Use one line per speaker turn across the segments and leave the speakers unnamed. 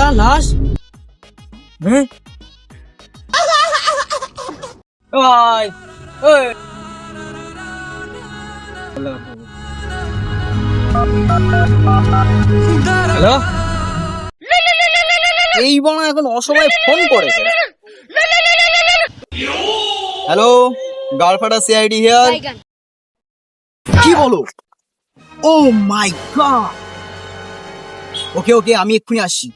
দাঁড়া লাশ হ্যাঁ ওই ওই হ্যালো এই বড় এখন অসময়ে ফোন করে হ্যালো গালফাটা সিআইডি হিয়ার কি বলো ও মাই গড ওকে ওকে আমি এক্ষুনি আসছি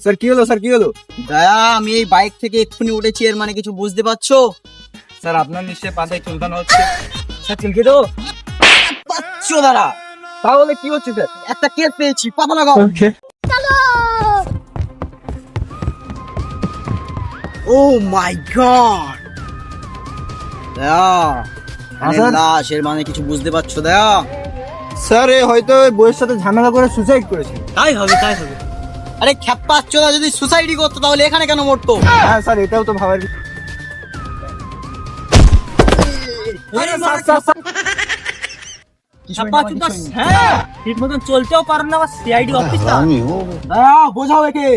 স্যার কি হলো দয়া আমি এই বাইক থেকে এক্ষুনি উঠেছি এর মানে কিছু বুঝতে পারছো
স্যার আপনার নিশ্চয়ই পাতায় চুলকানো হচ্ছে।
স্যার চুলকে দেবো পাচ্ছো দাঁড়া তাহলে কি হচ্ছে স্যার একটা কেস পেয়েছি পাতা লাগাও ও মাই গড দয়া লাশ এর মানে কিছু বুঝতে পারছো দয়া
স্যার এ হয়তো বইয়ের সাথে ঝামেলা করে সুসাইড করেছে।
তাই হবে আরে খ্যাপাচ্ছো না যদি সুসাইডই করতো তাহলে এখানে কেন মরতো
হ্যাঁ স্যার এটাও তো ভাবার
হ্যাঁ ঠিক মতন চলতেও পারে না আবার সিআইডি অফিসার বোঝাও একে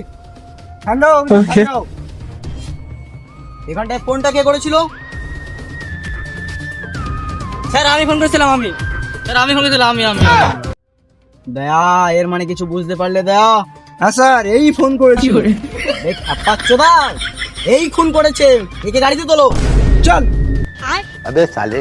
হ্যালো
এখানটায় ফোনটা কে করেছিল স্যার আমি ফোন করেছিলাম আমি দয়া এর মানে কিছু বুঝতে পারলে দয়া
হ্যাঁ স্যার এই ফোন করেছি।
এই খুন করেছে একে গাড়িতে তোলো
চল
अबे साले